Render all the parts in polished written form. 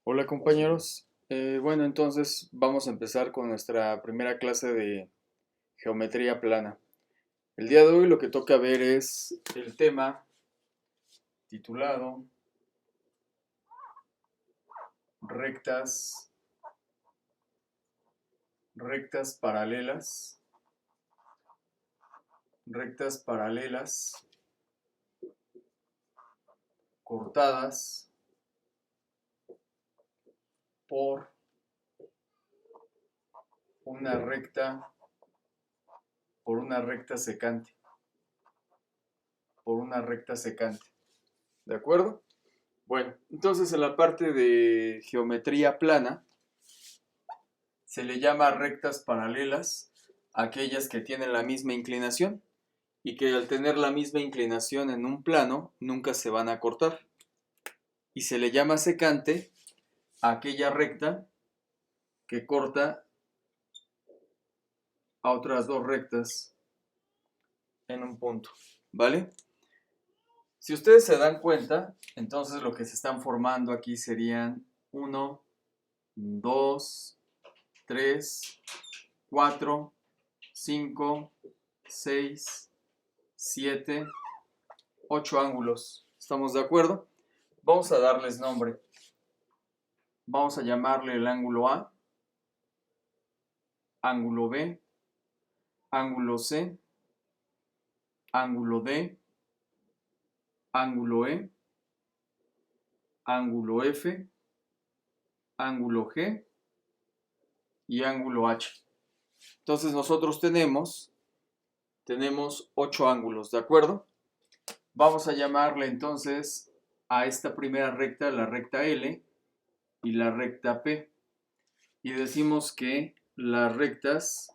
Hola compañeros. Bueno, entonces vamos a empezar con nuestra primera clase de geometría plana. El día de hoy lo que toca ver es el tema titulado rectas, rectas paralelas, rectas paralelas cortadas por una recta, por una recta secante, por una recta secante. ¿De acuerdo? Bueno, entonces en la parte de geometría plana se le llama rectas paralelas a aquellas que tienen la misma inclinación y que al tener la misma inclinación en un plano nunca se van a cortar. Y se le llama secante a aquella recta que corta a otras dos rectas en un punto, ¿vale? Si ustedes se dan cuenta, entonces lo que se están formando aquí serían 1, 2, 3, 4, 5, 6, 7, 8 ángulos. ¿Estamos de acuerdo? Vamos a darles nombre. Vamos a llamarle el ángulo A, ángulo B, ángulo C, ángulo D, ángulo E, ángulo F, ángulo G y ángulo H. Entonces nosotros tenemos 8 ángulos, ¿de acuerdo? Vamos a llamarle entonces a esta primera recta la recta L y la recta P. Y decimos que las rectas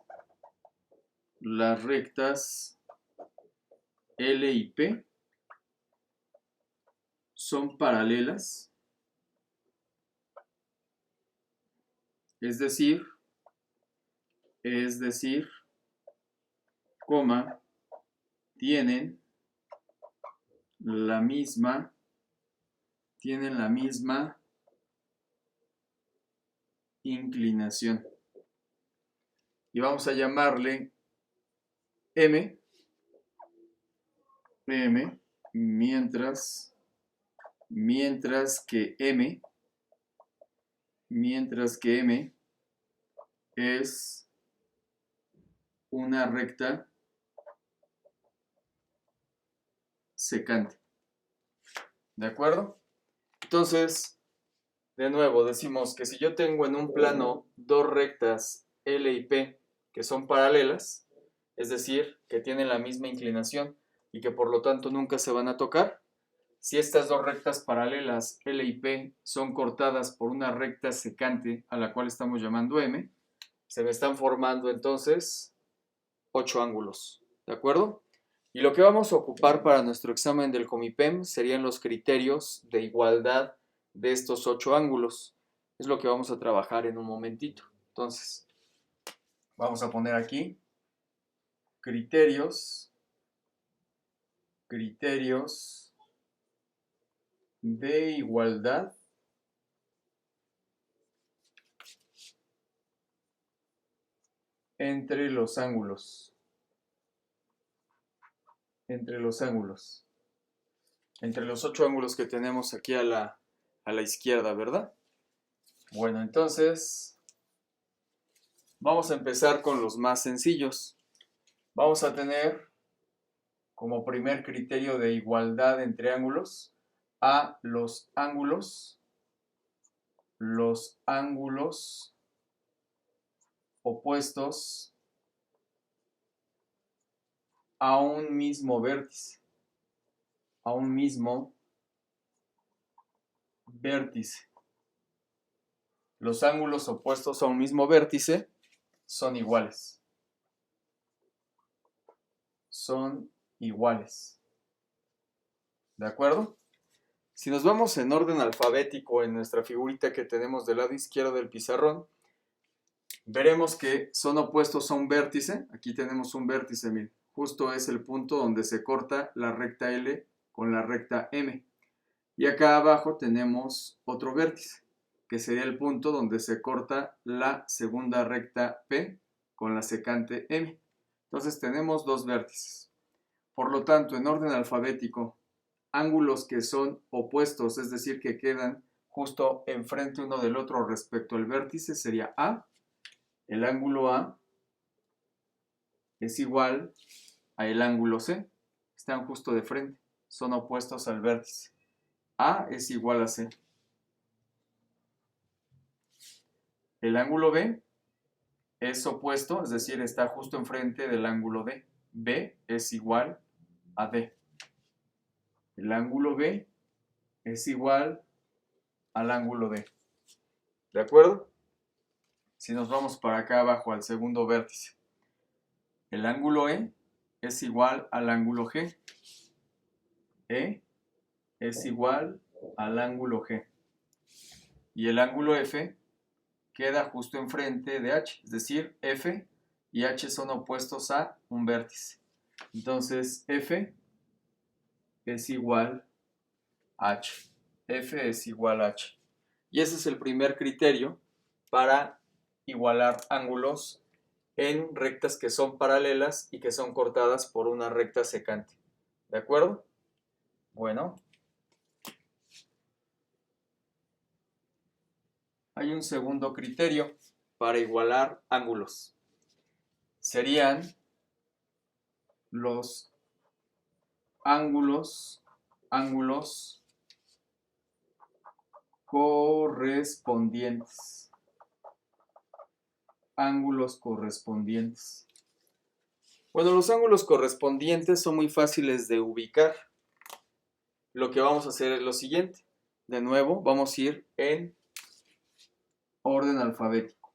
L y P son paralelas, es decir, coma, tienen la misma, inclinación. Y vamos a llamarle M, mientras que M es una recta secante. ¿De acuerdo? Entonces, de nuevo, decimos que si yo tengo en un plano dos rectas L y P que son paralelas, es decir, que tienen la misma inclinación y que por lo tanto nunca se van a tocar, si estas dos rectas paralelas L y P son cortadas por una recta secante a la cual estamos llamando M, se me están formando entonces 8 ángulos, ¿de acuerdo? Y lo que vamos a ocupar para nuestro examen del Comipem serían los criterios de igualdad de estos 8 ángulos. Es lo que vamos a trabajar en un momentito. Entonces, vamos a poner aquí criterios de igualdad entre los ángulos. Entre los 8 ángulos que tenemos aquí a la izquierda, ¿verdad? Bueno, entonces vamos a empezar con los más sencillos. Vamos a tener como primer criterio de igualdad entre ángulos a los ángulos opuestos a un mismo vértice. Los ángulos opuestos a un mismo vértice son iguales. ¿De acuerdo? Si nos vamos en orden alfabético en nuestra figurita que tenemos del lado izquierdo del pizarrón, veremos que son opuestos a un vértice. Aquí tenemos un vértice, miren. Justo es el punto donde se corta la recta L con la recta M. Y acá abajo tenemos otro vértice, que sería el punto donde se corta la segunda recta P con la secante M. Entonces tenemos dos vértices. Por lo tanto, en orden alfabético, ángulos que son opuestos, es decir, que quedan justo enfrente uno del otro respecto al vértice, sería A. El ángulo A es igual a el ángulo C. Están justo de frente, son opuestos al vértice. A es igual a C. El ángulo B es opuesto, es decir, está justo enfrente del ángulo D. B es igual a D. El ángulo B es igual al ángulo D. ¿De acuerdo? Si nos vamos para acá abajo al segundo vértice, el ángulo E es igual al ángulo G. E es igual al ángulo G. Y el ángulo F queda justo enfrente de H, es decir, F y H son opuestos a un vértice. Entonces, F es igual a H. F es igual a H. Y ese es el primer criterio para igualar ángulos en rectas que son paralelas y que son cortadas por una recta secante. ¿De acuerdo? Bueno. Hay un segundo criterio para igualar ángulos. Serían los ángulos correspondientes. Ángulos correspondientes. Bueno, los ángulos correspondientes son muy fáciles de ubicar. Lo que vamos a hacer es lo siguiente. De nuevo, vamos a ir en orden alfabético.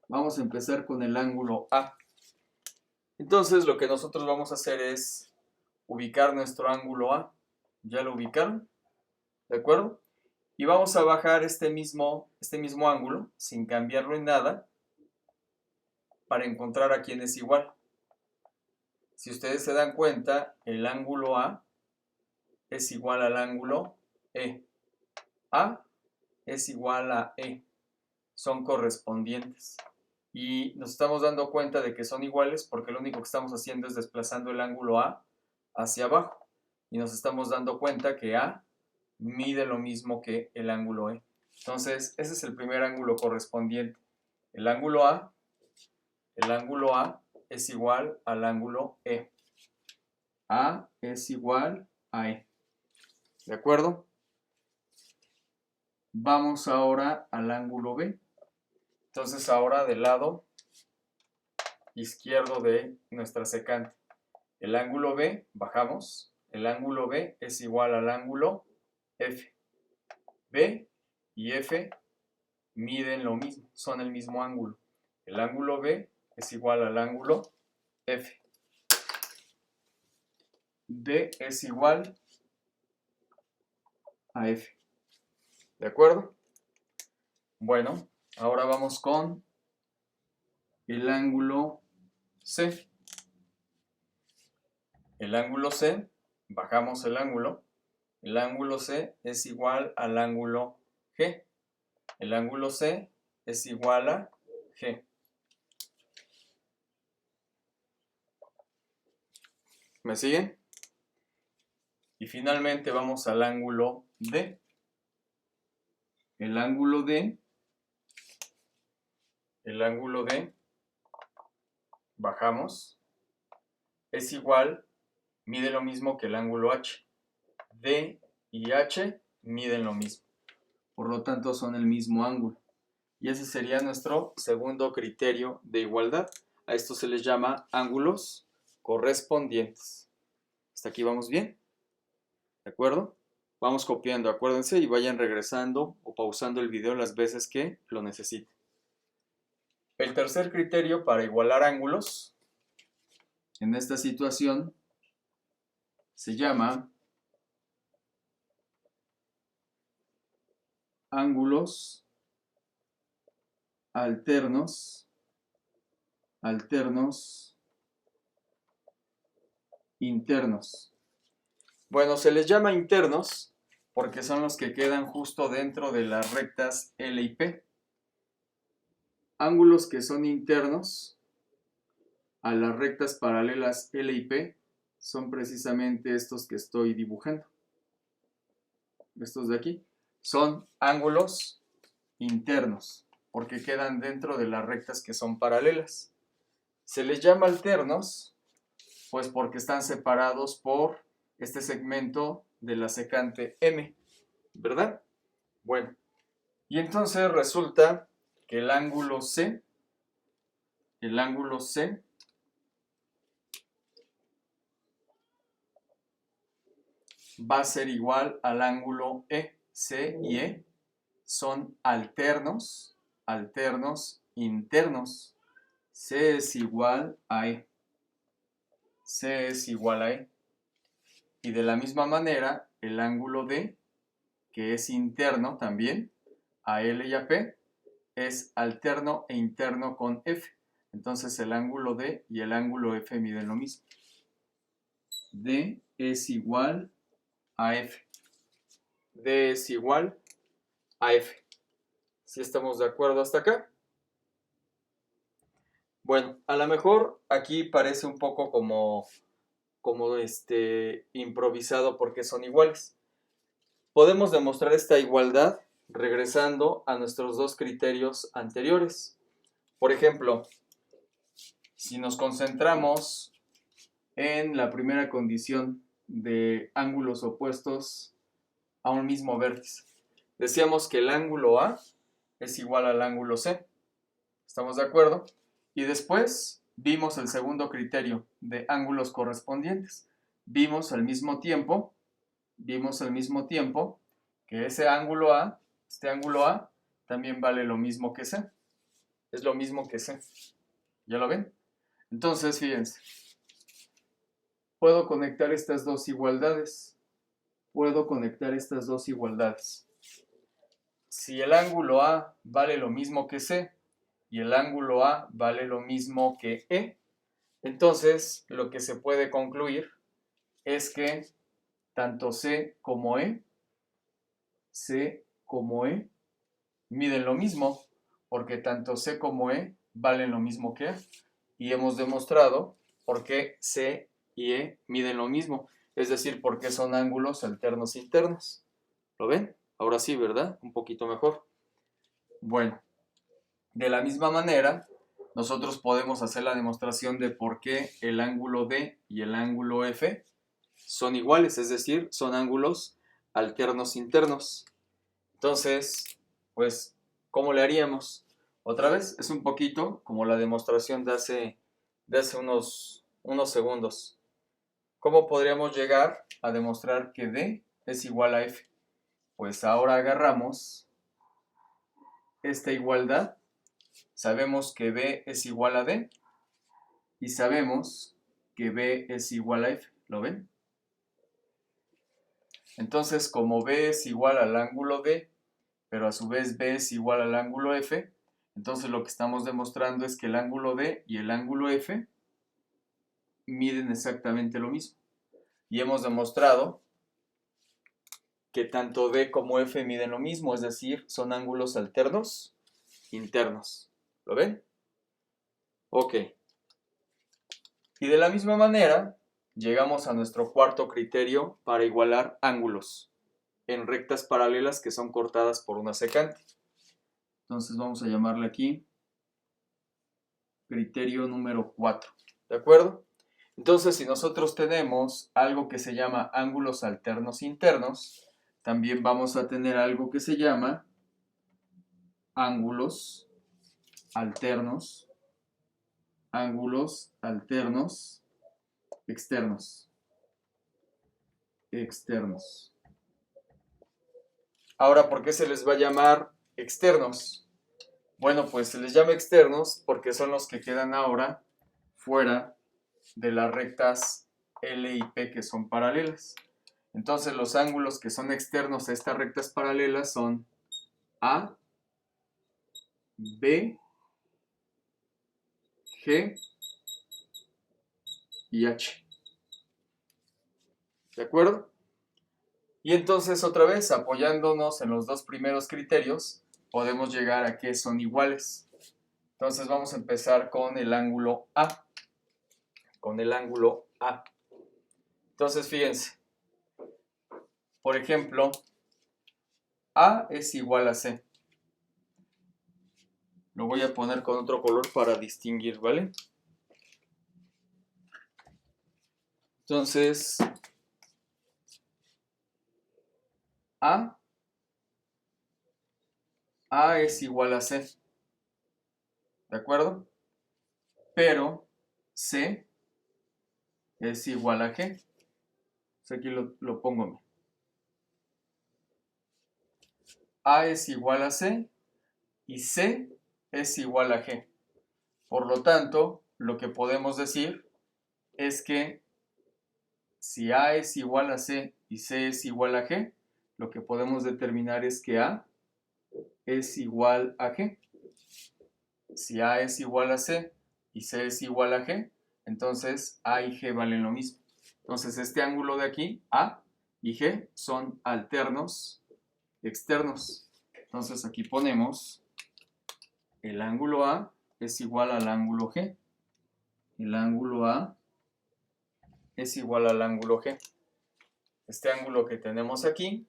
Vamos a empezar con el ángulo A. Entonces, lo que nosotros vamos a hacer es ubicar nuestro ángulo A. ¿Ya lo ubicaron? ¿De acuerdo? Y vamos a bajar este mismo ángulo, sin cambiarlo en nada, para encontrar a quién es igual. Si ustedes se dan cuenta, el ángulo A es igual al ángulo E. A es igual a E. Son correspondientes. Y nos estamos dando cuenta de que son iguales porque lo único que estamos haciendo es desplazando el ángulo A hacia abajo. Y nos estamos dando cuenta que A mide lo mismo que el ángulo E. Entonces, ese es el primer ángulo correspondiente. El ángulo A es igual al ángulo E. A es igual a E. ¿De acuerdo? Vamos ahora al ángulo B. Entonces, ahora del lado izquierdo de nuestra secante. El ángulo B, bajamos. El ángulo B es igual al ángulo F. B y F miden lo mismo, son el mismo ángulo. El ángulo B es igual al ángulo F. D es igual a F. ¿De acuerdo? Bueno, ahora vamos con el ángulo C. El ángulo C, bajamos el ángulo. El ángulo C es igual al ángulo G. El ángulo C es igual a G. ¿Me siguen? Y finalmente vamos al ángulo D. El ángulo D, bajamos, es igual, mide lo mismo que el ángulo H. D y H miden lo mismo. Por lo tanto, son el mismo ángulo. Y ese sería nuestro segundo criterio de igualdad. A esto se les llama ángulos correspondientes. ¿Hasta aquí vamos bien? ¿De acuerdo? Vamos copiando, acuérdense, y vayan regresando o pausando el video las veces que lo necesiten. El tercer criterio para igualar ángulos en esta situación se llama ángulos alternos internos. Bueno, se les llama internos porque son los que quedan justo dentro de las rectas L y P. Ángulos que son internos a las rectas paralelas L y P son precisamente estos que estoy dibujando. Estos de aquí son ángulos internos, porque quedan dentro de las rectas que son paralelas. Se les llama alternos, pues porque están separados por este segmento de la secante M, ¿verdad? Bueno, y entonces resulta que el ángulo C va a ser igual al ángulo E. C y E son alternos internos. C es igual a E. C es igual a E. Y de la misma manera, el ángulo D, que es interno también, a L y a P, es alterno e interno con F. Entonces el ángulo D y el ángulo F miden lo mismo. D es igual a F. D es igual a F. ¿Sí estamos de acuerdo hasta acá? Bueno, a lo mejor aquí parece un poco como improvisado porque son iguales. Podemos demostrar esta igualdad regresando a nuestros dos criterios anteriores. Por ejemplo, si nos concentramos en la primera condición de ángulos opuestos a un mismo vértice, decíamos que el ángulo A es igual al ángulo C. ¿Estamos de acuerdo? Y después vimos el segundo criterio de ángulos correspondientes. Vimos al mismo tiempo que este ángulo A también vale lo mismo que C. Es lo mismo que C. ¿Ya lo ven? Entonces, fíjense. Puedo conectar estas dos igualdades. Si el ángulo A vale lo mismo que C y el ángulo A vale lo mismo que E, entonces lo que se puede concluir es que tanto C como E miden lo mismo, porque tanto C como E valen lo mismo que E. Y hemos demostrado por qué C y E miden lo mismo, es decir, porque son ángulos alternos internos. ¿Lo ven? Ahora sí, ¿verdad? Un poquito mejor. Bueno, de la misma manera, nosotros podemos hacer la demostración de por qué el ángulo D y el ángulo F son iguales, es decir, son ángulos alternos internos. Entonces, pues, ¿cómo le haríamos? Otra vez, es un poquito como la demostración de hace unos segundos. ¿Cómo podríamos llegar a demostrar que D es igual a F? Pues ahora agarramos esta igualdad. Sabemos que B es igual a D y sabemos que B es igual a F. ¿Lo ven? Entonces, como B es igual al ángulo D, pero a su vez B es igual al ángulo F, entonces lo que estamos demostrando es que el ángulo D y el ángulo F miden exactamente lo mismo. Y hemos demostrado que tanto D como F miden lo mismo, es decir, son ángulos alternos internos. ¿Lo ven? Ok. Y de la misma manera, llegamos a nuestro cuarto criterio para igualar ángulos en rectas paralelas que son cortadas por una secante. Entonces vamos a llamarle aquí criterio número 4. ¿De acuerdo? Entonces, si nosotros tenemos algo que se llama ángulos alternos internos, también vamos a tener algo que se llama ángulos alternos externos. Ahora, ¿por qué se les va a llamar externos? Bueno, pues se les llama externos porque son los que quedan ahora fuera de las rectas L y P que son paralelas. Entonces los ángulos que son externos a estas rectas paralelas son A, B, G y H. ¿De acuerdo? Y entonces otra vez, apoyándonos en los dos primeros criterios, podemos llegar a que son iguales. Entonces vamos a empezar con el ángulo A. Con el ángulo A. Entonces fíjense. Por ejemplo, A es igual a C. Lo voy a poner con otro color para distinguir, ¿vale? Entonces, A es igual a C. ¿De acuerdo? Pero C es igual a G. Aquí lo pongo. A es igual a C y C es igual a G. Por lo tanto, lo que podemos decir es que si A es igual a C y C es igual a G, lo que podemos determinar es que A es igual a G. Si A es igual a C y C es igual a G, entonces A y G valen lo mismo. Entonces este ángulo de aquí, A y G, son alternos externos. Entonces aquí ponemos el ángulo A es igual al ángulo G. El ángulo A es igual al ángulo G. Este ángulo que tenemos aquí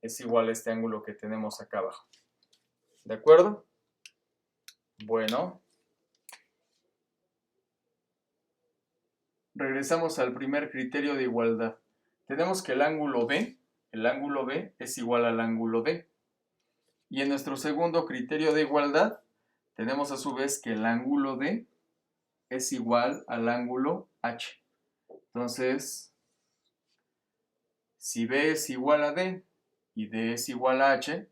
es igual a este ángulo que tenemos acá abajo. ¿De acuerdo? Bueno. Regresamos al primer criterio de igualdad. Tenemos que el ángulo B es igual al ángulo D. Y en nuestro segundo criterio de igualdad, tenemos a su vez que el ángulo D es igual al ángulo H. Entonces, si B es igual a D y D es igual a H,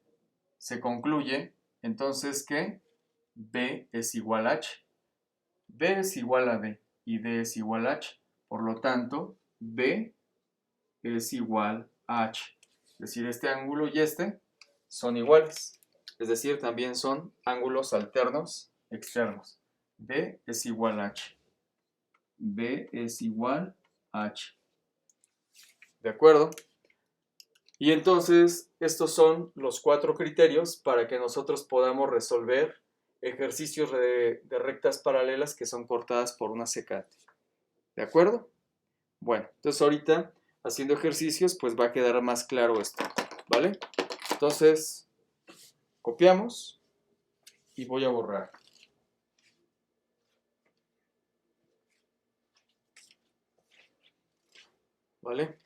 se concluye entonces que B es igual a H. B es igual a D y D es igual a H. Por lo tanto, B es igual a H. Es decir, este ángulo y este son iguales. Es decir, también son ángulos alternos externos. B es igual a H. B es igual a H. ¿De acuerdo? Y entonces, estos son los 4 criterios para que nosotros podamos resolver ejercicios de rectas paralelas que son cortadas por una secante. ¿De acuerdo? Bueno, entonces ahorita, haciendo ejercicios, pues va a quedar más claro esto, ¿vale? Entonces, copiamos y voy a borrar. ¿Vale?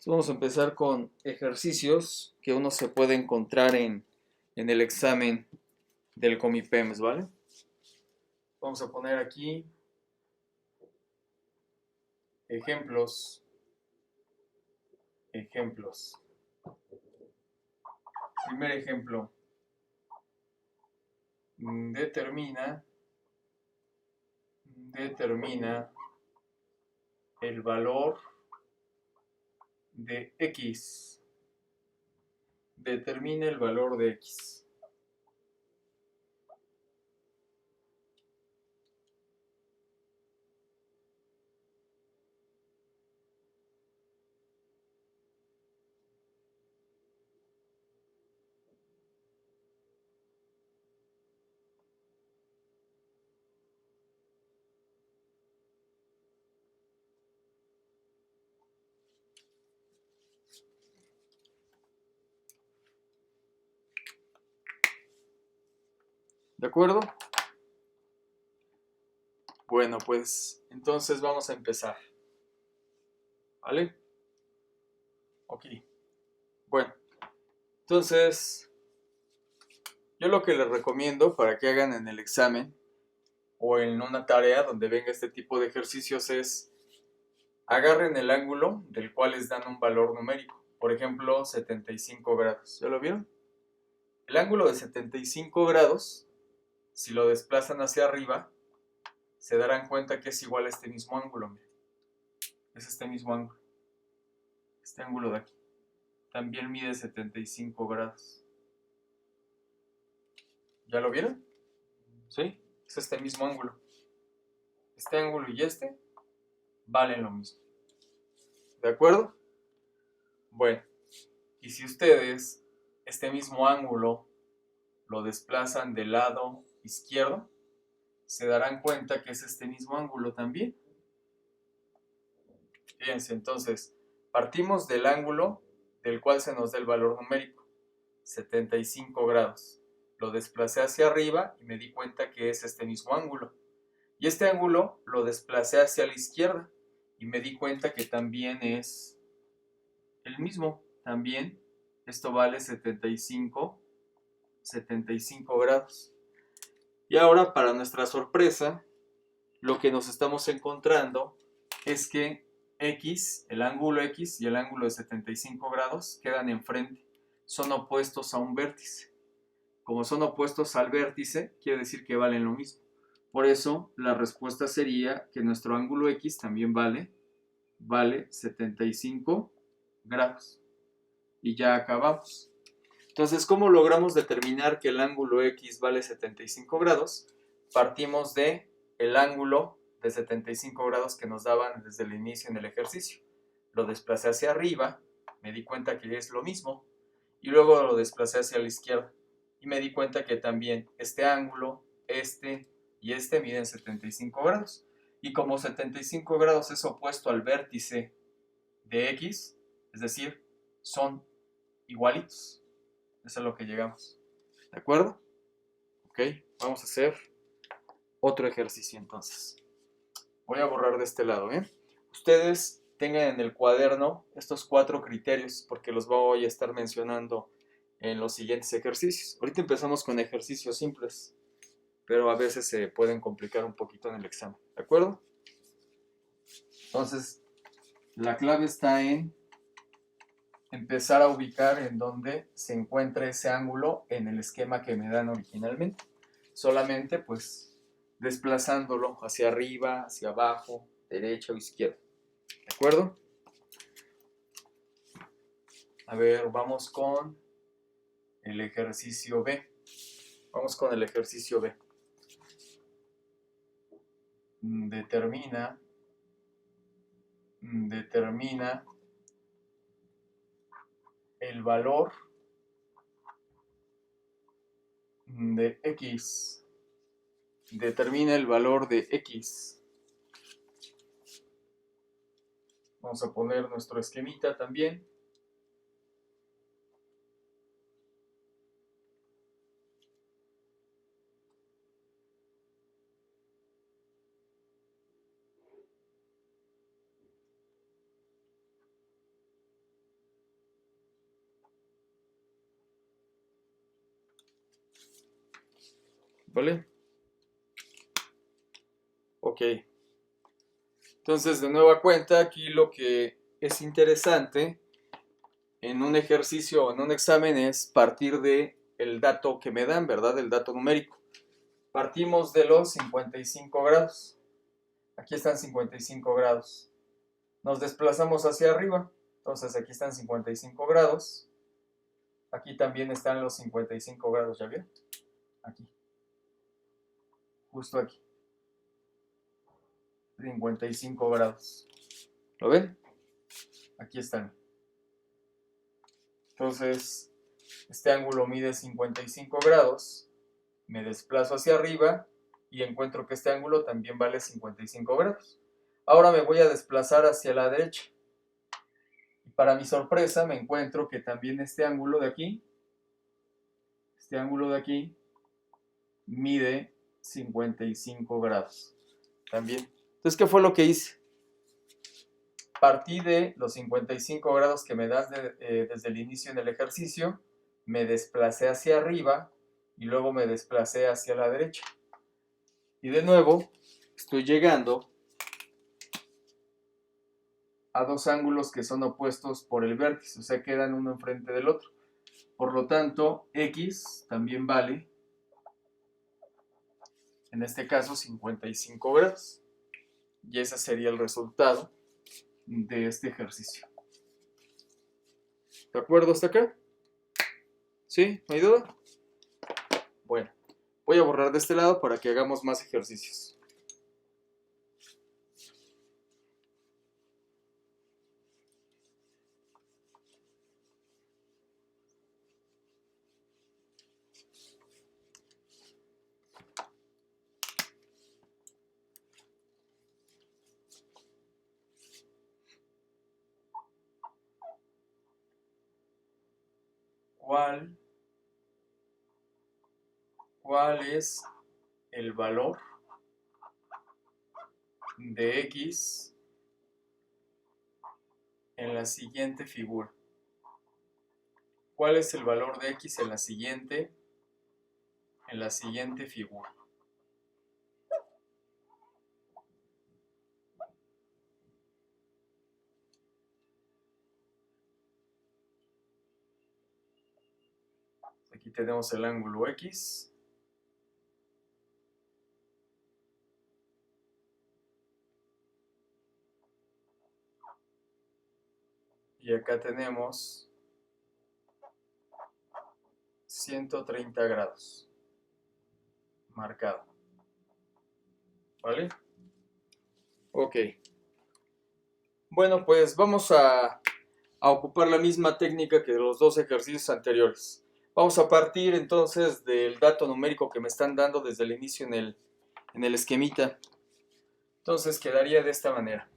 Entonces vamos a empezar con ejercicios que uno se puede encontrar en el examen del Comipems, ¿vale? Vamos a poner aquí ejemplos. Primer ejemplo. Determina el valor de X. Determina el valor de X. ¿De acuerdo? Bueno, pues entonces vamos a empezar. ¿Vale? Ok. Bueno, entonces yo lo que les recomiendo para que hagan en el examen o en una tarea donde venga este tipo de ejercicios es agarren el ángulo del cual les dan un valor numérico. Por ejemplo, 75 grados. ¿Ya lo vieron? El ángulo de 75 grados, si lo desplazan hacia arriba, se darán cuenta que es igual a este mismo ángulo. Miren. Es este mismo ángulo. Este ángulo de aquí. También mide 75 grados. ¿Ya lo vieron? ¿Sí? Es este mismo ángulo. Este ángulo y este valen lo mismo. ¿De acuerdo? Bueno, y si ustedes este mismo ángulo lo desplazan del lado izquierdo, se darán cuenta que es este mismo ángulo también. Fíjense, entonces, partimos del ángulo del cual se nos da el valor numérico, 75 grados. Lo desplacé hacia arriba y me di cuenta que es este mismo ángulo. Y este ángulo lo desplacé hacia la izquierda y me di cuenta que también es el mismo. También esto vale 75 grados. Y ahora, para nuestra sorpresa, lo que nos estamos encontrando es que X, el ángulo X y el ángulo de 75 grados quedan enfrente. Son opuestos a un vértice. Como son opuestos al vértice, quiere decir que valen lo mismo. Por eso, la respuesta sería que nuestro ángulo X también vale 75 grados. Y ya acabamos. Entonces, ¿cómo logramos determinar que el ángulo X vale 75 grados? Partimos de el ángulo de 75 grados que nos daban desde el inicio en el ejercicio. Lo desplacé hacia arriba, me di cuenta que es lo mismo, y luego lo desplacé hacia la izquierda. Y me di cuenta que también este ángulo, este y este miden 75 grados. Y como 75 grados es opuesto al vértice de X, es decir, son igualitos. Eso es a lo que llegamos. ¿De acuerdo? Ok, vamos a hacer otro ejercicio entonces. Voy a borrar de este lado, ¿eh? Ustedes tengan en el cuaderno estos 4 criterios porque los voy a estar mencionando en los siguientes ejercicios. Ahorita empezamos con ejercicios simples, pero a veces se pueden complicar un poquito en el examen. ¿De acuerdo? Entonces, la clave está en empezar a ubicar en donde se encuentra ese ángulo en el esquema que me dan originalmente. Solamente pues desplazándolo hacia arriba, hacia abajo, derecha o izquierda. ¿De acuerdo? A ver, vamos con el ejercicio B. Vamos con el ejercicio B. Determina el valor de X. Determina el valor de X. Vamos a poner nuestro esquemita también. ¿Vale? Ok. Entonces, de nueva cuenta, aquí lo que es interesante en un ejercicio o en un examen es partir de el dato que me dan, ¿verdad? El dato numérico. Partimos de los 55 grados. Aquí están 55 grados. Nos desplazamos hacia arriba. Entonces, aquí están 55 grados. Aquí también están los 55 grados, ¿ya vieron? Aquí. Justo aquí. 55 grados. ¿Lo ven? Aquí están. Entonces, este ángulo mide 55 grados. Me desplazo hacia arriba y encuentro que este ángulo también vale 55 grados. Ahora me voy a desplazar hacia la derecha. Y para mi sorpresa me encuentro que también este ángulo de aquí mide 55 grados. También. Entonces, ¿qué fue lo que hice? Partí de los 55 grados que me das desde el inicio en el ejercicio, me desplacé hacia arriba y luego me desplacé hacia la derecha. Y de nuevo, estoy llegando a dos ángulos que son opuestos por el vértice, o sea, quedan uno enfrente del otro. Por lo tanto, X también vale, en este caso, 55 grados. Y ese sería el resultado de este ejercicio. ¿De acuerdo hasta acá? ¿Sí? ¿No hay duda? Bueno, Voy a borrar de este lado para que hagamos más ejercicios. ¿Cuál es el valor de x en la siguiente figura? ¿Cuál es el valor de x en la siguiente figura? Aquí tenemos el ángulo x. Y acá tenemos 130 grados marcado. ¿Vale? Ok. Bueno, pues vamos a ocupar la misma técnica que los dos ejercicios anteriores. Vamos a partir entonces del dato numérico que me están dando desde el inicio en el esquemita. Entonces quedaría de esta manera.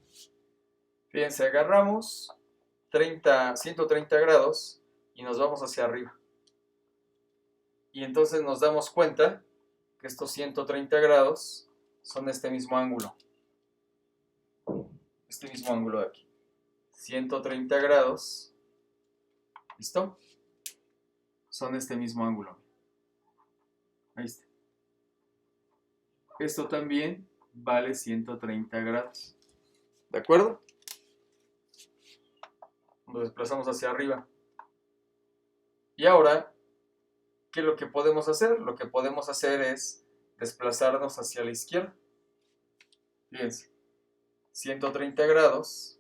Fíjense, agarramos 130 grados y nos vamos hacia arriba. Y entonces nos damos cuenta que estos 130 grados son este mismo ángulo. Este mismo ángulo de aquí. 130 grados. ¿Listo? Son este mismo ángulo. Ahí está. Esto también vale 130 grados. ¿De acuerdo? Nos desplazamos hacia arriba. Y ahora, ¿qué es lo que podemos hacer? Lo que podemos hacer es desplazarnos hacia la izquierda. Fíjense, 130 grados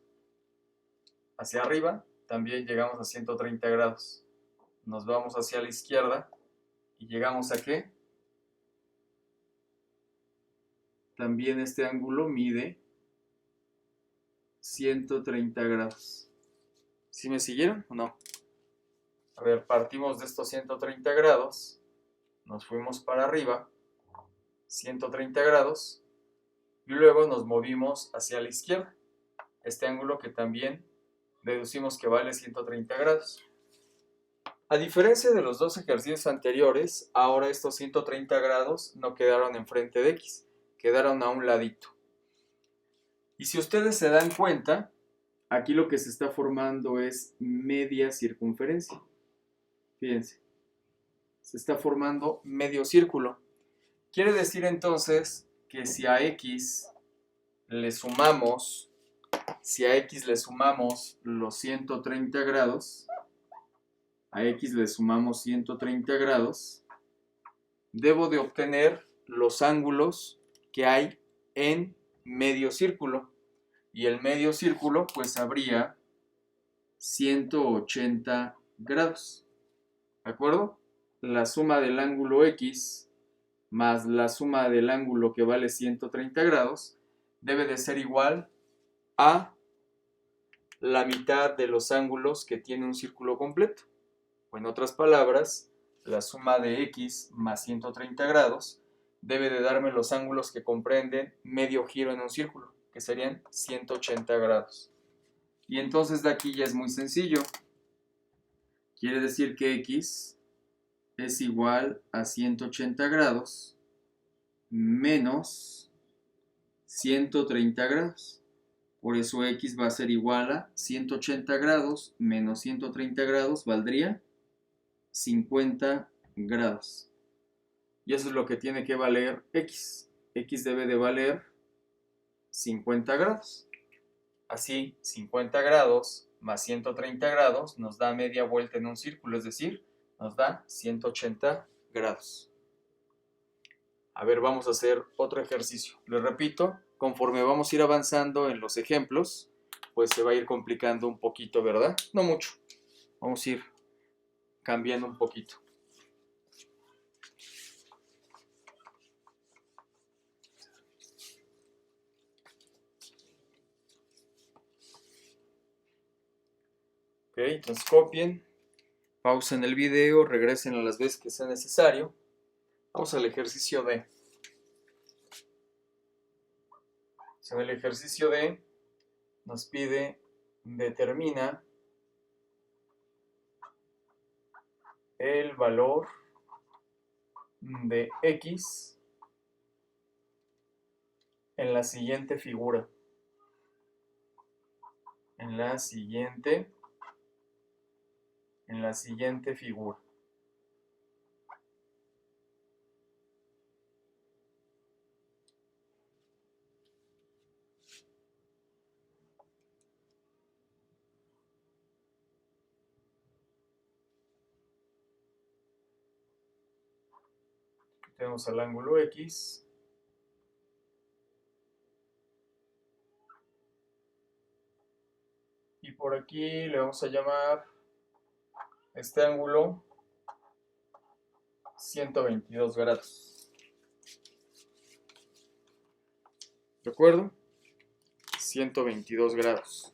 hacia arriba, también llegamos a 130 grados. Nos vamos hacia la izquierda y llegamos a ¿qué? También este ángulo mide 130 grados. ¿Sí me siguieron o no? A ver, partimos de estos 130 grados, nos fuimos para arriba, 130 grados, y luego nos movimos hacia la izquierda. Este ángulo que también deducimos que vale 130 grados. A diferencia de los dos ejercicios anteriores, ahora estos 130 grados no quedaron enfrente de x, quedaron a un ladito. Y si ustedes se dan cuenta, aquí lo que se está formando es media circunferencia. Fíjense, se está formando medio círculo. Quiere decir entonces que si a x le sumamos los 130 grados, a x le sumamos 130 grados, debo de obtener los ángulos que hay en medio círculo. Y el medio círculo pues habría 180 grados. ¿De acuerdo? La suma del ángulo x más la suma del ángulo que vale 130 grados debe de ser igual a la mitad de los ángulos que tiene un círculo completo. O en otras palabras, la suma de x más 130 grados debe de darme los ángulos que comprenden medio giro en un círculo, que serían 180 grados. Y entonces de aquí ya es muy sencillo. Quiere decir que x es igual a 180 grados menos 130 grados. Por eso x va a ser igual a 180 grados menos 130 grados valdría 50 grados. Y eso es lo que tiene que valer x. X debe de valer 50 grados. Así, 50 grados más 130 grados nos da media vuelta en un círculo, es decir, nos da 180 grados. A ver, vamos a hacer otro ejercicio. Les repito, conforme vamos a ir avanzando en los ejemplos, pues se va a ir complicando un poquito, ¿verdad? No mucho. Vamos a ir cambiando un poquito. entonces copien, pausen el video, regresen a las veces que sea necesario. Vamos al ejercicio D. En el ejercicio D nos pide determina el valor de X en la siguiente figura. En la siguiente figura. Tenemos el ángulo X. Y por aquí le vamos a llamar este ángulo 122 grados. ¿De acuerdo? 122 grados.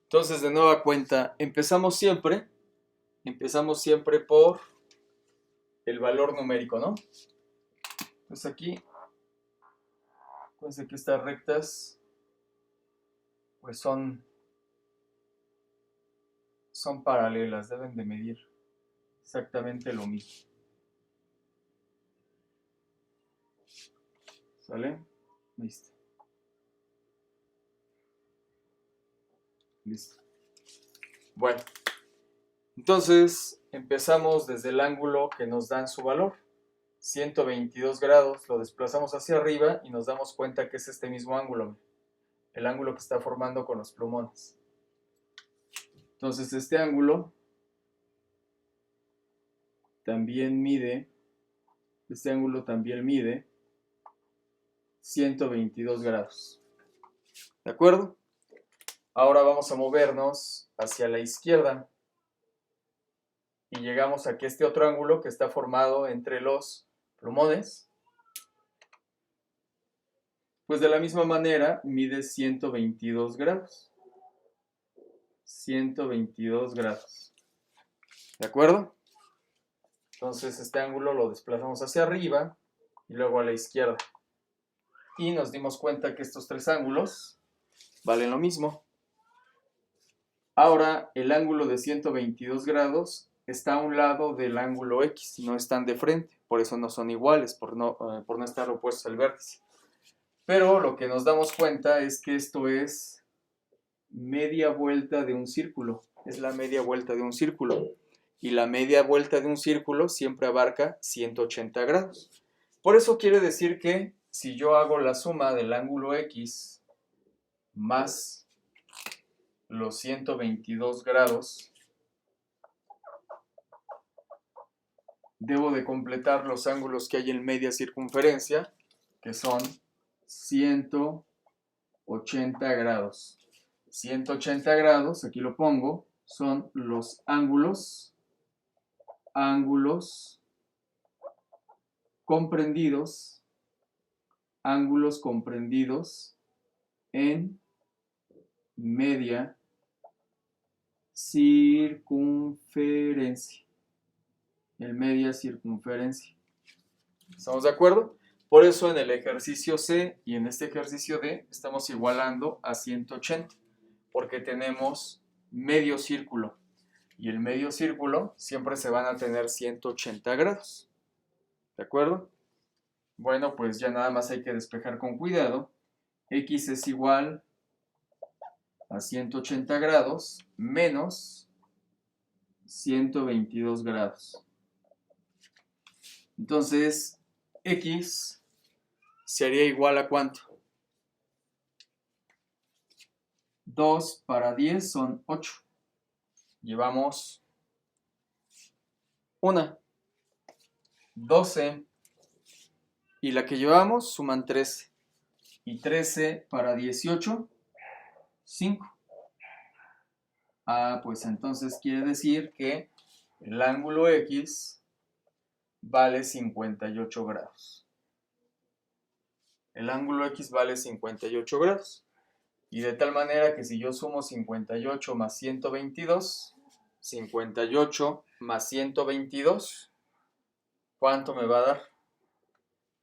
Entonces, de nueva cuenta, empezamos siempre por el valor numérico, ¿no? Entonces aquí, acuérdense que estas rectas pues son paralelas, deben de medir exactamente lo mismo. ¿Sale? Listo. Listo. Bueno, entonces empezamos desde el ángulo que nos dan su valor. 122 grados, lo desplazamos hacia arriba y nos damos cuenta que es este mismo ángulo, el ángulo que está formando con los plumones. Entonces este ángulo también mide 122 grados. ¿De acuerdo? Ahora vamos a movernos hacia la izquierda y llegamos aquí a este otro ángulo que está formado entre los plumones. Pues de la misma manera mide 122 grados. 122 grados. ¿De acuerdo? Entonces este ángulo lo desplazamos hacia arriba y luego a la izquierda. Y nos dimos cuenta que estos tres ángulos valen lo mismo. Ahora el ángulo de 122 grados está a un lado del ángulo X, no están de frente, por eso no son iguales, por no estar opuestos al vértice. Pero lo que nos damos cuenta es que esto es media vuelta de un círculo, es la media vuelta de un círculo. Y la media vuelta de un círculo siempre abarca 180 grados. Por eso quiere decir que si yo hago la suma del ángulo X más los 122 grados, debo de completar los ángulos que hay en media circunferencia, que son 180 grados. 180 grados, aquí lo pongo, son los ángulos comprendidos en media circunferencia. ¿Estamos de acuerdo? Por eso en el ejercicio C y en este ejercicio D estamos igualando a 180, porque tenemos medio círculo. Y el medio círculo siempre se van a tener 180 grados. ¿De acuerdo? Bueno, pues ya nada más hay que despejar con cuidado. X es igual a 180 grados menos 122 grados. Entonces, X sería igual a ¿cuánto? 2 para 10 son 8. Llevamos 1, 12, y la que llevamos suman 13. Y 13 para 18, 5. Pues entonces quiere decir que el ángulo X vale 58 grados. El ángulo X vale 58 grados. Y de tal manera que si yo sumo 58 más 122, 58 más 122, ¿cuánto me va a dar?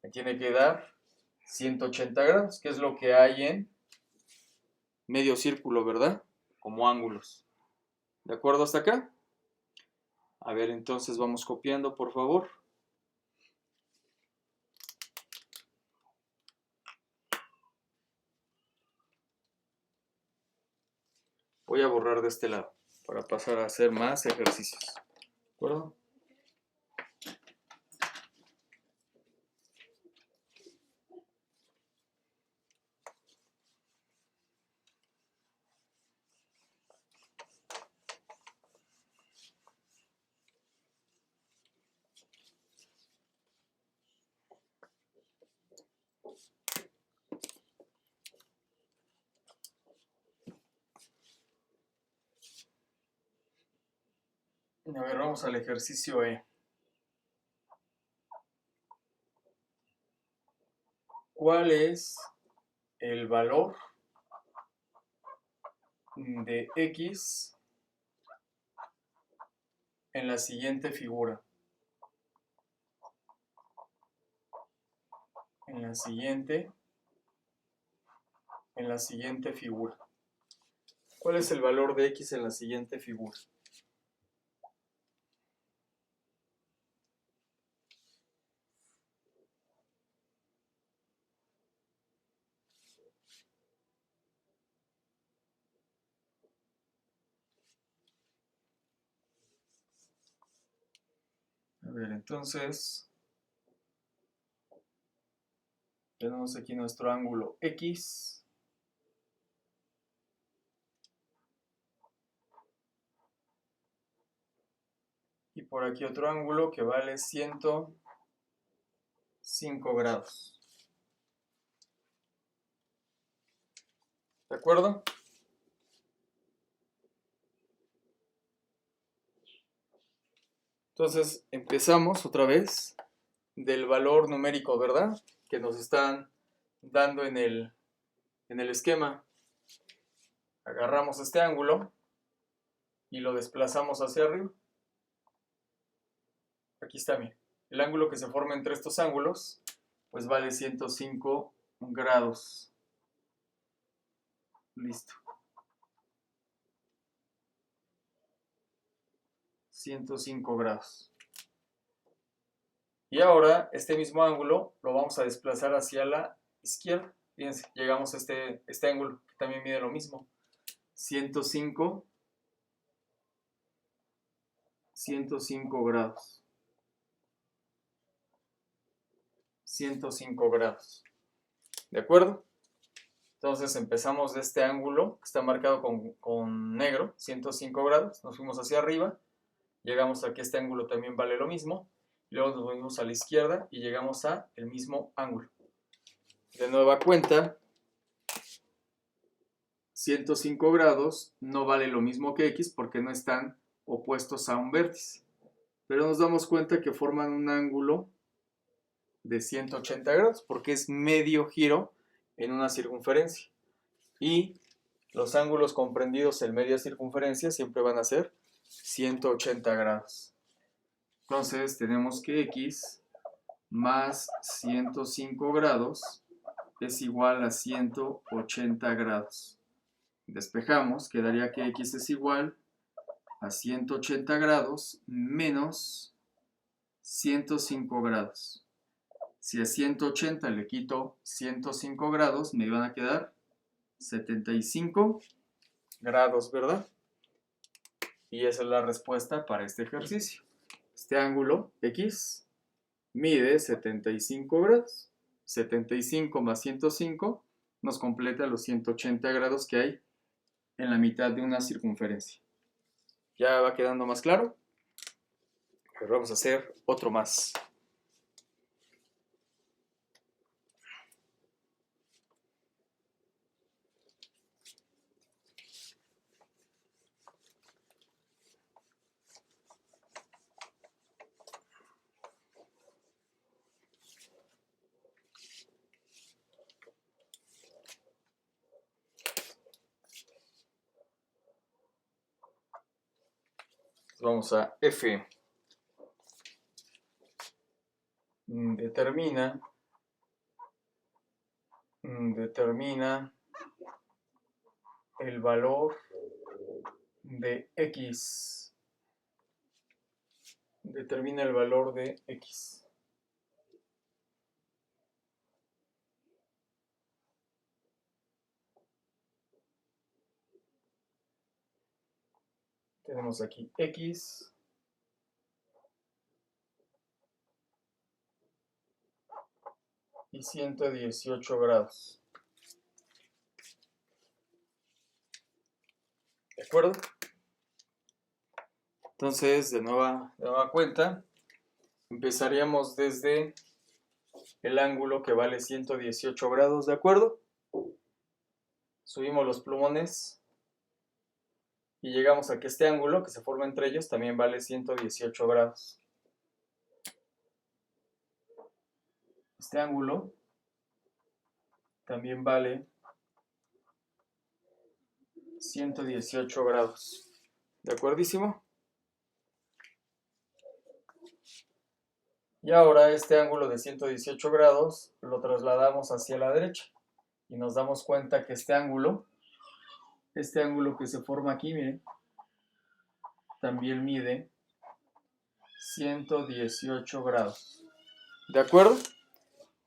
Me tiene que dar 180 grados, que es lo que hay en medio círculo, ¿verdad? Como ángulos. ¿De acuerdo hasta acá? A ver, entonces vamos copiando, por favor. Voy a borrar de este lado para pasar a hacer más ejercicios. ¿De acuerdo? A ver, vamos al ejercicio E. ¿Cuál es el valor de X en la siguiente figura? En la siguiente figura. ¿Cuál es el valor de X en la siguiente figura? A ver, entonces, tenemos aquí nuestro ángulo X. Y por aquí otro ángulo que vale 105 grados. ¿De acuerdo? Entonces empezamos otra vez del valor numérico, ¿verdad? Que nos están dando en el esquema. Agarramos este ángulo y lo desplazamos hacia arriba. Aquí está, bien. El ángulo que se forma entre estos ángulos, pues vale 105 grados. Listo. 105 grados. Y ahora este mismo ángulo lo vamos a desplazar hacia la izquierda. Fíjense, llegamos a este ángulo que también mide lo mismo. 105 grados. 105 grados. ¿De acuerdo? Entonces empezamos de este ángulo que está marcado con negro, 105 grados. Nos fuimos hacia arriba. Llegamos a que este ángulo también vale lo mismo. Luego nos movimos a la izquierda y llegamos a el mismo ángulo. De nueva cuenta, 105 grados no vale lo mismo que X porque no están opuestos a un vértice. Pero nos damos cuenta que forman un ángulo de 180 grados porque es medio giro en una circunferencia. Y los ángulos comprendidos en media circunferencia siempre van a ser 180 grados. Entonces tenemos que X más 105 grados es igual a 180 grados. Despejamos, quedaría que X es igual a 180 grados menos 105 grados. Si a 180 le quito 105 grados, me van a quedar 75 grados, ¿verdad? Y esa es la respuesta para este ejercicio. Este ángulo X mide 75 grados. 75 más 105 nos completa los 180 grados que hay en la mitad de una circunferencia. ¿Ya va quedando más claro? Pues vamos a hacer otro más. Vamos a F. Determina el valor de X. Determina el valor de X. Tenemos aquí X y 118 grados. ¿De acuerdo? Entonces, de nueva cuenta, empezaríamos desde el ángulo que vale 118 grados, ¿de acuerdo? Subimos los plumones y llegamos a que este ángulo que se forma entre ellos también vale 118 grados. Este ángulo también vale 118 grados. ¿De acuerdísimo? Y ahora este ángulo de 118 grados lo trasladamos hacia la derecha. Y nos damos cuenta que este ángulo que se forma aquí, miren, también mide 118 grados. ¿De acuerdo?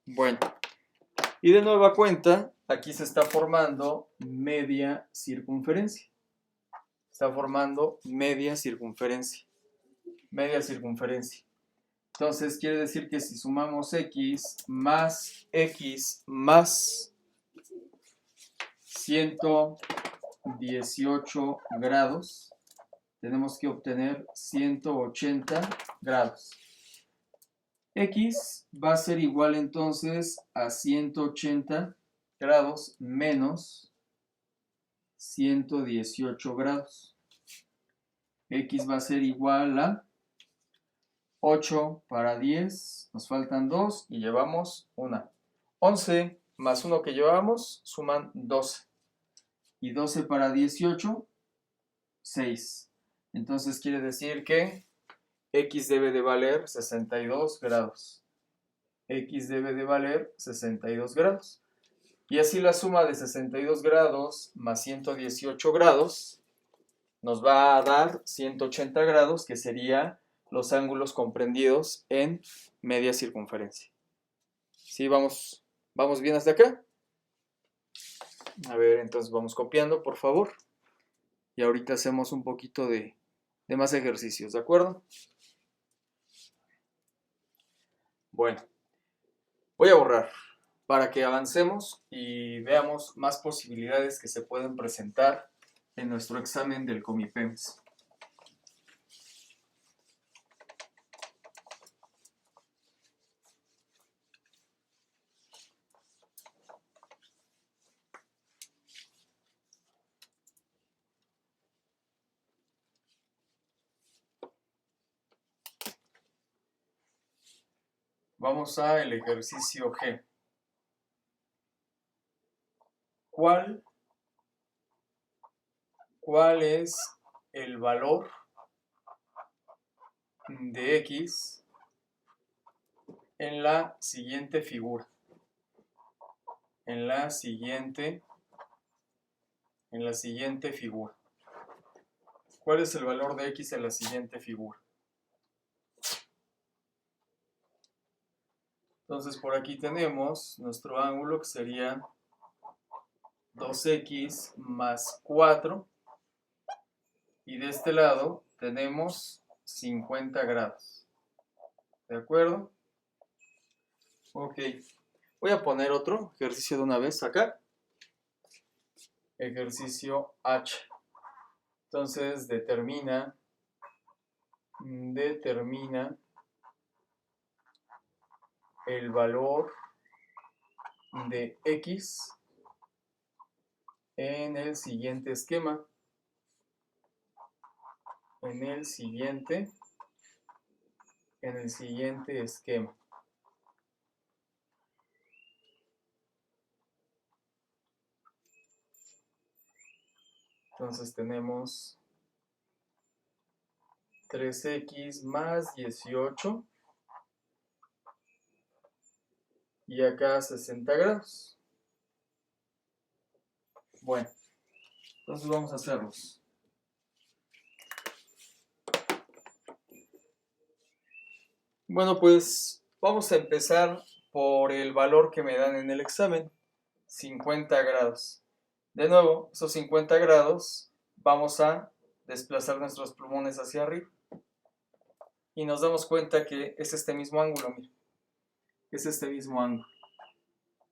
Bueno, y de nueva cuenta, aquí se está formando media circunferencia. Está formando media circunferencia. Media circunferencia. Entonces quiere decir que si sumamos X más 118 grados, tenemos que obtener 180 grados. X va a ser igual entonces a 180 grados menos 118 grados. X va a ser igual a 8 para 10, nos faltan 2 y llevamos 1. 11 más 1 que llevamos suman 12. Y 12 para 18, 6. Entonces quiere decir que X debe de valer 62 grados. X debe de valer 62 grados. Y así la suma de 62 grados más 118 grados nos va a dar 180 grados, que sería los ángulos comprendidos en media circunferencia. ¿Sí? ¿Vamos bien hasta acá? A ver, entonces vamos copiando, por favor. Y ahorita hacemos un poquito de más ejercicios, ¿de acuerdo? Bueno, voy a borrar para que avancemos y veamos más posibilidades que se pueden presentar en nuestro examen del Comipems. Vamos al ejercicio G. ¿Cuál es el valor de X en la siguiente figura? En la siguiente figura. ¿Cuál es el valor de X en la siguiente figura? Entonces por aquí tenemos nuestro ángulo que sería 2X más 4. Y de este lado tenemos 50 grados. ¿De acuerdo? Ok. Voy a poner otro ejercicio de una vez acá. Ejercicio H. Entonces determina el valor de X en el siguiente esquema. En el siguiente esquema. Entonces tenemos 3x más 18 y acá 60 grados. Bueno, entonces vamos a hacerlos. Bueno, pues vamos a empezar por el valor que me dan en el examen, 50 grados. De nuevo, esos 50 grados vamos a desplazar nuestros plumones hacia arriba. Y nos damos cuenta que es este mismo ángulo, miren. Es este mismo ángulo.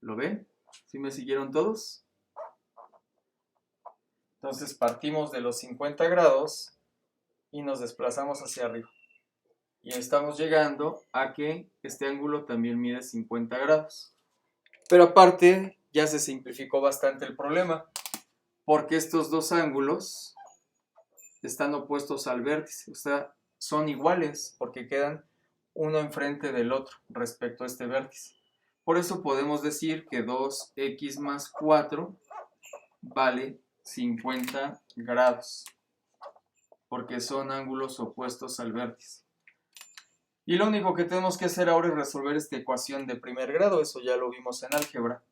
¿Lo ven? ¿Sí me siguieron todos? Entonces partimos de los 50 grados y nos desplazamos hacia arriba. Y estamos llegando a que este ángulo también mide 50 grados. Pero aparte, ya se simplificó bastante el problema, porque estos dos ángulos están opuestos al vértice, o sea, son iguales, porque quedan uno enfrente del otro respecto a este vértice. Por eso podemos decir que 2x más 4 vale 50 grados, porque son ángulos opuestos al vértice. Y lo único que tenemos que hacer ahora es resolver esta ecuación de primer grado, eso ya lo vimos en álgebra.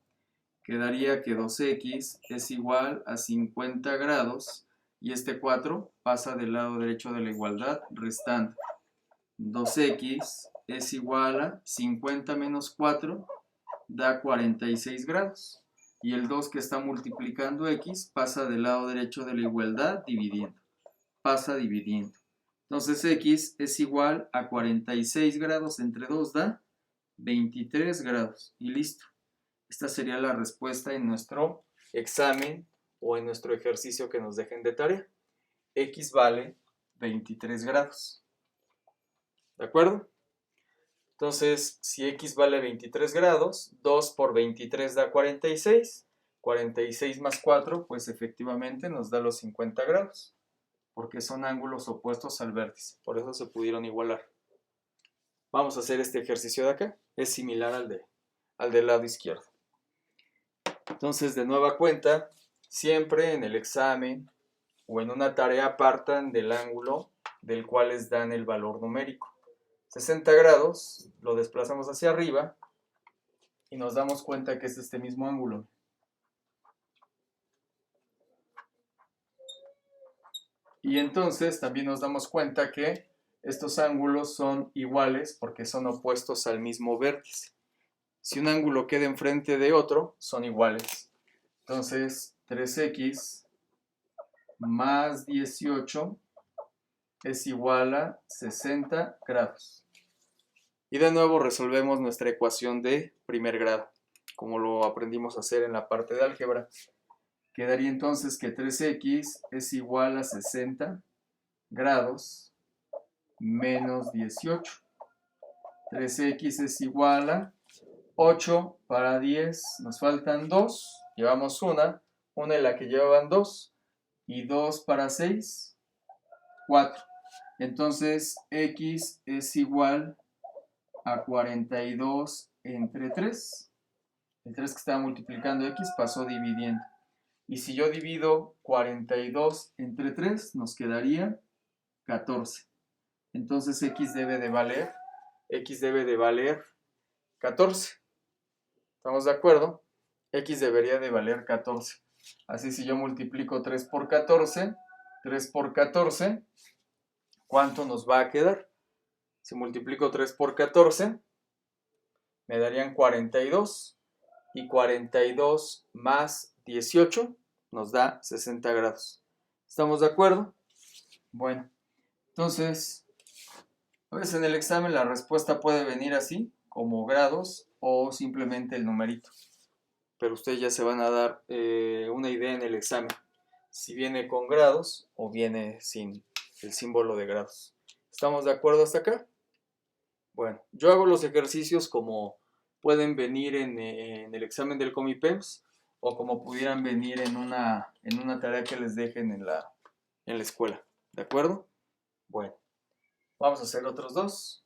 Quedaría que 2x es igual a 50 grados y este 4 pasa del lado derecho de la igualdad restando. 2x es igual a 50 menos 4 da 46 grados. Y el 2 que está multiplicando x pasa del lado derecho de la igualdad dividiendo. Pasa dividiendo. Entonces x es igual a 46 grados entre 2 da 23 grados. Y listo. Esta sería la respuesta en nuestro examen o en nuestro ejercicio que nos dejen de tarea. X vale 23 grados. ¿De acuerdo? Entonces, si X vale 23 grados, 2 por 23 da 46. 46 más 4, pues efectivamente nos da los 50 grados. Porque son ángulos opuestos al vértice. Por eso se pudieron igualar. Vamos a hacer este ejercicio de acá. Es similar al del lado izquierdo. Entonces, de nueva cuenta, siempre en el examen o en una tarea partan del ángulo del cual les dan el valor numérico. 60 grados, lo desplazamos hacia arriba y nos damos cuenta que es este mismo ángulo. Y entonces también nos damos cuenta que estos ángulos son iguales porque son opuestos al mismo vértice. Si un ángulo queda enfrente de otro, son iguales. Entonces, 3x más 18 es igual a 60 grados. Y de nuevo resolvemos nuestra ecuación de primer grado, como lo aprendimos a hacer en la parte de álgebra. Quedaría entonces que 3x es igual a 60 grados menos 18. 3x es igual a 8 para 10, nos faltan 2, llevamos una en la que llevaban 2, y 2 para 6, 4. Entonces x es igual a 42 entre 3. El 3 que estaba multiplicando x pasó dividiendo. Y si yo divido 42 entre 3, nos quedaría 14. Entonces x debe de valer 14. ¿Estamos de acuerdo? X debería de valer 14. Así si yo multiplico 3 por 14, ¿cuánto nos va a quedar? Si multiplico 3 por 14, me darían 42. Y 42 más 18 nos da 60 grados. ¿Estamos de acuerdo? Bueno, entonces, a veces en el examen la respuesta puede venir así, como grados o simplemente el numerito. Pero ustedes ya se van a dar una idea en el examen, si viene con grados o viene sin el símbolo de grados. ¿Estamos de acuerdo hasta acá? Bueno, yo hago los ejercicios como pueden venir en el examen del Comipems o como pudieran venir en una tarea que les dejen en la escuela. ¿De acuerdo? Bueno, vamos a hacer otros dos.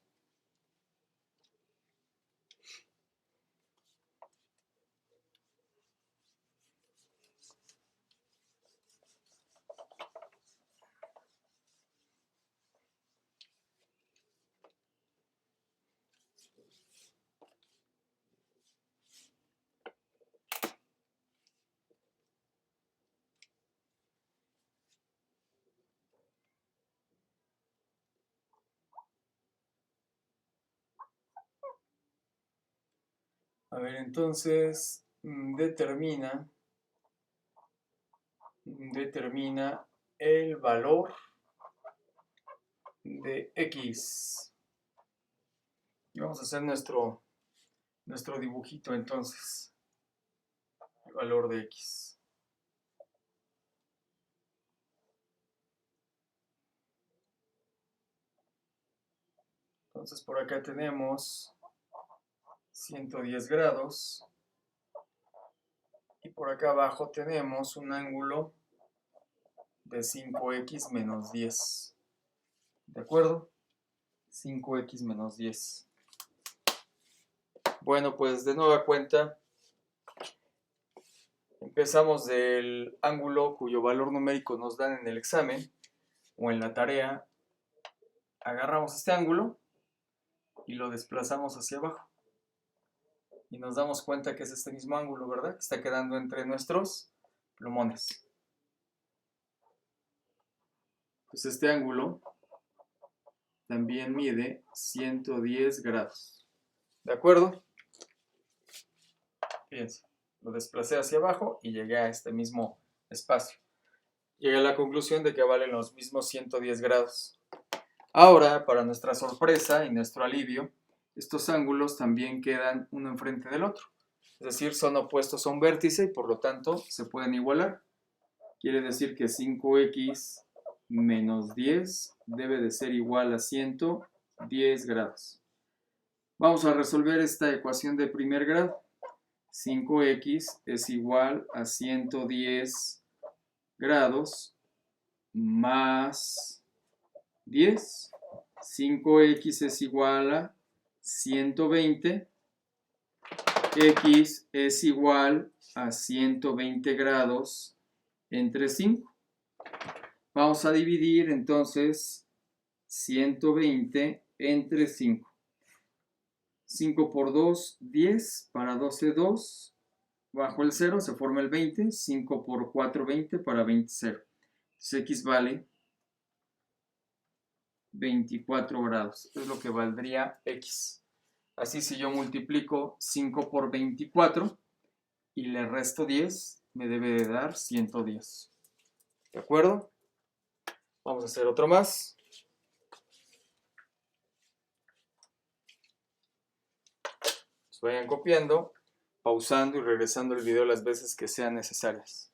A ver, entonces, determina el valor de X. Y vamos a hacer nuestro dibujito entonces. El valor de X. Entonces por acá tenemos 110 grados. Y por acá abajo tenemos un ángulo de 5x menos 10. ¿De acuerdo? 5x menos 10. Bueno, pues de nueva cuenta, empezamos del ángulo cuyo valor numérico nos dan en el examen o en la tarea. Agarramos este ángulo y lo desplazamos hacia abajo. Y nos damos cuenta que es este mismo ángulo, ¿verdad? Que está quedando entre nuestros plumones. Pues este ángulo también mide 110 grados. ¿De acuerdo? Fíjense, lo desplacé hacia abajo y llegué a este mismo espacio. Llegué a la conclusión de que valen los mismos 110 grados. Ahora, para nuestra sorpresa y nuestro alivio, estos ángulos también quedan uno enfrente del otro. Es decir, son opuestos a un vértice y por lo tanto se pueden igualar. Quiere decir que 5x menos 10 debe de ser igual a 110 grados. Vamos a resolver esta ecuación de primer grado. 5x es igual a 110 grados más 10. 5x es igual a 120. X es igual a 120 grados entre 5. Vamos a dividir entonces 120 entre 5. 5 por 2, 10. Para 12, 2. Bajo el 0 se forma el 20. 5 por 4, 20. Para 20, 0. Entonces X vale 24 grados. Es lo que valdría X. Así si yo multiplico 5 por 24 y le resto 10, me debe de dar 110. ¿De acuerdo? Vamos a hacer otro más. Pues vayan copiando, pausando y regresando el video las veces que sean necesarias.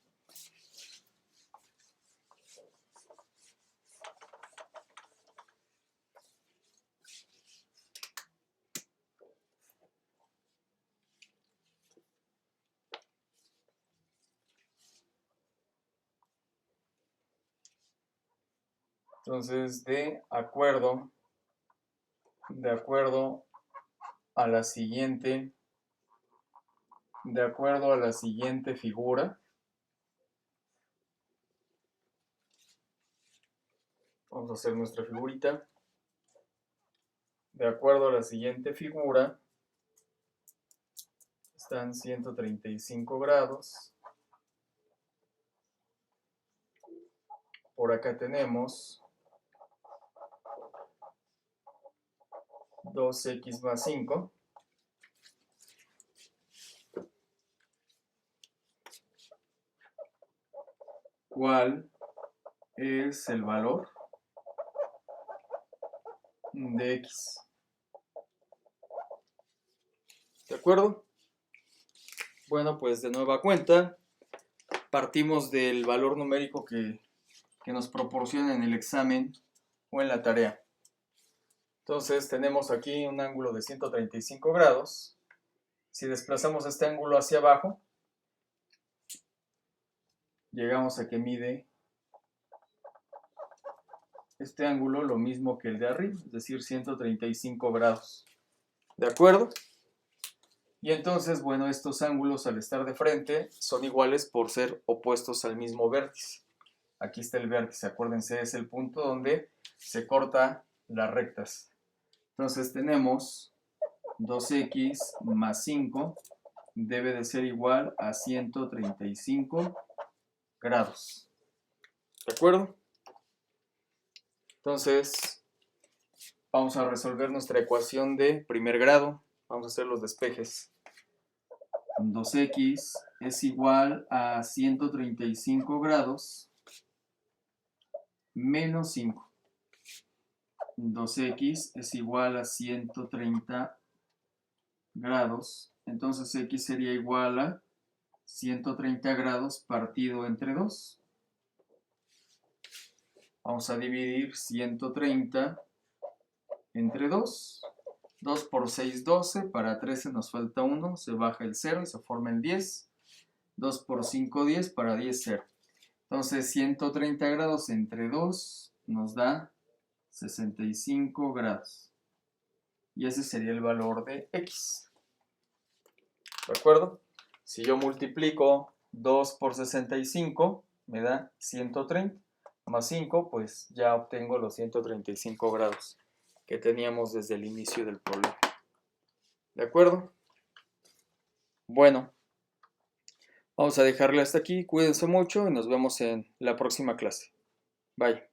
Entonces, de acuerdo a la siguiente figura, vamos a hacer nuestra figurita. De acuerdo a la siguiente figura, están 135 grados. Por acá tenemos 2x más 5. ¿Cuál es el valor de X? ¿De acuerdo? Bueno, pues de nueva cuenta, partimos del valor numérico que nos proporciona en el examen o en la tarea. Entonces tenemos aquí un ángulo de 135 grados. Si desplazamos este ángulo hacia abajo, llegamos a que mide este ángulo lo mismo que el de arriba, es decir, 135 grados. ¿De acuerdo? Y entonces, bueno, estos ángulos al estar de frente son iguales por ser opuestos al mismo vértice. Aquí está el vértice, acuérdense, es el punto donde se cortan las rectas. Entonces tenemos 2x más 5 debe de ser igual a 135 grados. ¿De acuerdo? Entonces, vamos a resolver nuestra ecuación de primer grado. Vamos a hacer los despejes. 2x es igual a 135 grados menos 5. 2x es igual a 130 grados. Entonces x sería igual a 130 grados partido entre 2. Vamos a dividir 130 entre 2. 2 por 6, 12. Para 13 nos falta 1. Se baja el 0 y se forma el 10. 2 por 5, 10. Para 10, 0. Entonces 130 grados entre 2 nos da 65 grados. Y ese sería el valor de x. ¿De acuerdo? Si yo multiplico 2 por 65, me da 130. Más 5, pues ya obtengo los 135 grados que teníamos desde el inicio del problema. ¿De acuerdo? Bueno, vamos a dejarle hasta aquí. Cuídense mucho y nos vemos en la próxima clase. Bye.